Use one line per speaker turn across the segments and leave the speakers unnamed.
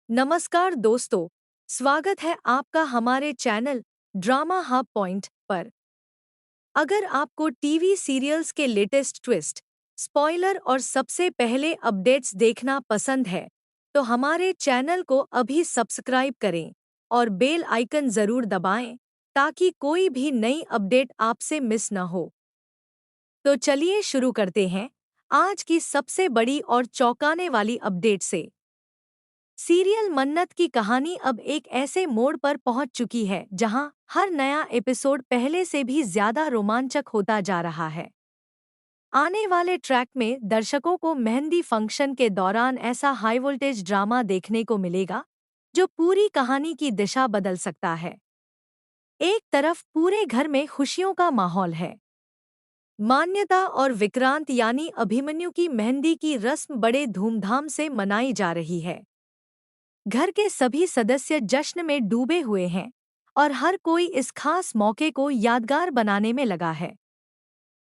नमस्कार दोस्तों, स्वागत है आपका हमारे चैनल ड्रामा हब पॉइंट पर। अगर आपको टीवी सीरियल्स के लेटेस्ट ट्विस्ट, स्पॉइलर और सबसे पहले अपडेट्स देखना पसंद है, तो हमारे चैनल को अभी सब्सक्राइब करें और बेल आइकन ज़रूर दबाएं ताकि कोई भी नई अपडेट आपसे मिस न हो। तो चलिए शुरू करते हैं आज की सबसे बड़ी और चौंकाने वाली अपडेट से। सीरियल मन्नत की कहानी अब एक ऐसे मोड़ पर पहुंच चुकी है जहां हर नया एपिसोड पहले से भी ज्यादा रोमांचक होता जा रहा है। आने वाले ट्रैक में दर्शकों को मेहंदी फंक्शन के दौरान ऐसा हाई वोल्टेज ड्रामा देखने को मिलेगा जो पूरी कहानी की दिशा बदल सकता है। एक तरफ पूरे घर में खुशियों का माहौल है। मान्यता और विक्रांत यानी अभिमन्यु की मेहंदी की रस्म बड़े धूमधाम से मनाई जा रही है। घर के सभी सदस्य जश्न में डूबे हुए हैं और हर कोई इस खास मौके को यादगार बनाने में लगा है।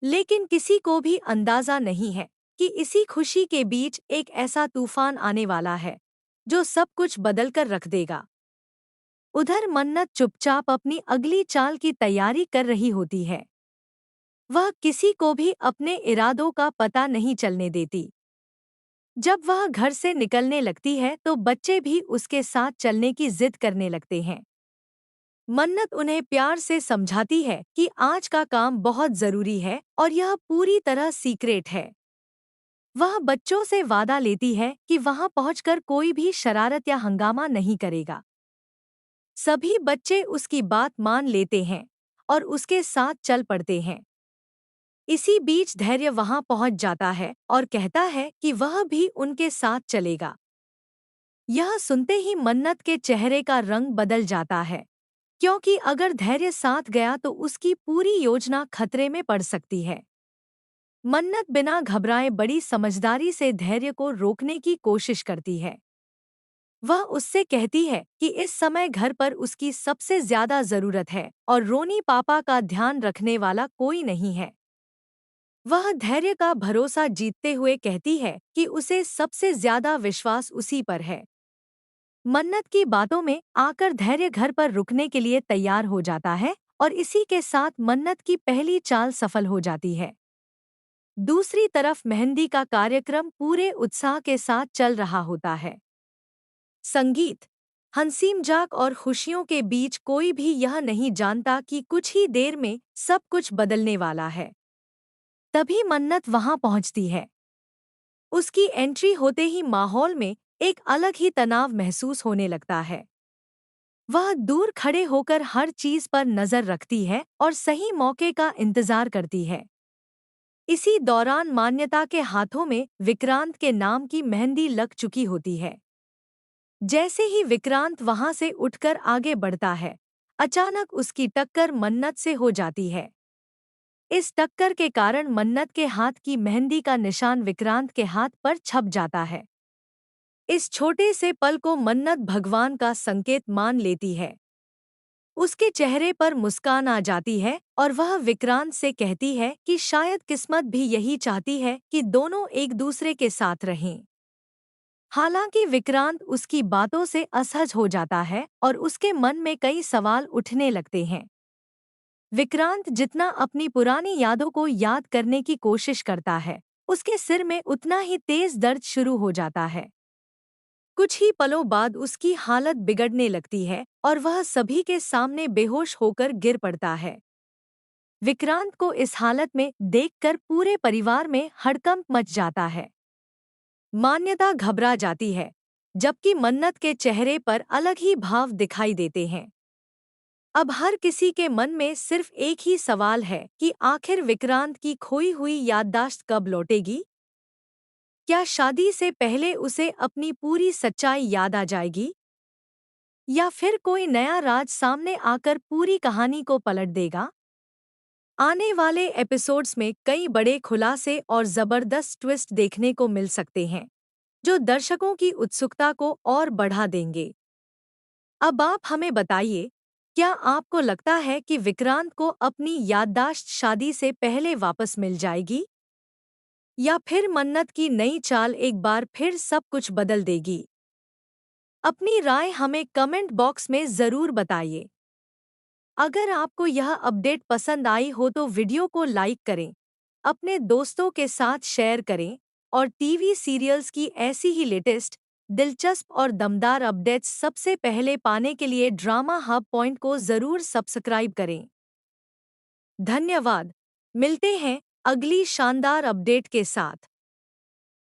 लेकिन किसी को भी अंदाजा नहीं है कि इसी खुशी के बीच एक ऐसा तूफान आने वाला है जो सब कुछ बदल कर रख देगा। उधर मन्नत चुपचाप अपनी अगली चाल की तैयारी कर रही होती है। वह किसी को भी अपने इरादों का पता नहीं चलने देती। जब वह घर से निकलने लगती है तो बच्चे भी उसके साथ चलने की जिद करने लगते हैं। मन्नत उन्हें प्यार से समझाती है कि आज का काम बहुत जरूरी है और यह पूरी तरह सीक्रेट है। वह बच्चों से वादा लेती है कि वहां पहुंचकर कोई भी शरारत या हंगामा नहीं करेगा। सभी बच्चे उसकी बात मान लेते हैं और उसके साथ चल पड़ते हैं। इसी बीच धैर्य वहां पहुंच जाता है और कहता है कि वह भी उनके साथ चलेगा। यह सुनते ही मन्नत के चेहरे का रंग बदल जाता है, क्योंकि अगर धैर्य साथ गया तो उसकी पूरी योजना खतरे में पड़ सकती है। मन्नत बिना घबराए बड़ी समझदारी से धैर्य को रोकने की कोशिश करती है। वह उससे कहती है कि इस समय घर पर उसकी सबसे ज्यादा जरूरत है और रोनी पापा का ध्यान रखने वाला कोई नहीं है। वह धैर्य का भरोसा जीतते हुए कहती है कि उसे सबसे ज्यादा विश्वास उसी पर है। मन्नत की बातों में आकर धैर्य घर पर रुकने के लिए तैयार हो जाता है और इसी के साथ मन्नत की पहली चाल सफल हो जाती है। दूसरी तरफ मेहंदी का कार्यक्रम पूरे उत्साह के साथ चल रहा होता है। संगीत, हंसी मजाक और खुशियों के बीच कोई भी यह नहीं जानता कि कुछ ही देर में सब कुछ बदलने वाला है। तभी मन्नत वहां पहुंचती है। उसकी एंट्री होते ही माहौल में एक अलग ही तनाव महसूस होने लगता है। वह दूर खड़े होकर हर चीज पर नजर रखती है और सही मौके का इंतजार करती है। इसी दौरान मान्यता के हाथों में विक्रांत के नाम की मेहंदी लग चुकी होती है। जैसे ही विक्रांत वहां से उठकर आगे बढ़ता है, अचानक उसकी टक्कर मन्नत से हो जाती है। इस टक्कर के कारण मन्नत के हाथ की मेहंदी का निशान विक्रांत के हाथ पर छप जाता है। इस छोटे से पल को मन्नत भगवान का संकेत मान लेती है। उसके चेहरे पर मुस्कान आ जाती है और वह विक्रांत से कहती है कि शायद किस्मत भी यही चाहती है कि दोनों एक दूसरे के साथ रहें। हालांकि विक्रांत उसकी बातों से असहज हो जाता है और उसके मन में कई सवाल उठने लगते हैं। विक्रांत जितना अपनी पुरानी यादों को याद करने की कोशिश करता है, उसके सिर में उतना ही तेज दर्द शुरू हो जाता है। कुछ ही पलों बाद उसकी हालत बिगड़ने लगती है और वह सभी के सामने बेहोश होकर गिर पड़ता है। विक्रांत को इस हालत में देखकर पूरे परिवार में हड़कंप मच जाता है। मान्यता घबरा जाती है, जबकि मन्नत के चेहरे पर अलग ही भाव दिखाई देते हैं। अब हर किसी के मन में सिर्फ एक ही सवाल है कि आखिर विक्रांत की खोई हुई याददाश्त कब लौटेगी? क्या शादी से पहले उसे अपनी पूरी सच्चाई याद आ जाएगी? या फिर कोई नया राज सामने आकर पूरी कहानी को पलट देगा? आने वाले एपिसोड्स में कई बड़े खुलासे और जबरदस्त ट्विस्ट देखने को मिल सकते हैं, जो दर्शकों की उत्सुकता को और बढ़ा देंगे। अब आप हमें बताइए, क्या आपको लगता है कि विक्रांत को अपनी याददाश्त शादी से पहले वापस मिल जाएगी? या फिर मन्नत की नई चाल एक बार फिर सब कुछ बदल देगी? अपनी राय हमें कमेंट बॉक्स में ज़रूर बताइए। अगर आपको यह अपडेट पसंद आई हो तो वीडियो को लाइक करें, अपने दोस्तों के साथ शेयर करें और टीवी सीरियल्स की ऐसी ही लेटेस्ट, दिलचस्प और दमदार अपडेट्स सबसे पहले पाने के लिए ड्रामा हब पॉइंट को ज़रूर सब्सक्राइब करें। धन्यवाद। मिलते हैं अगली शानदार अपडेट के साथ।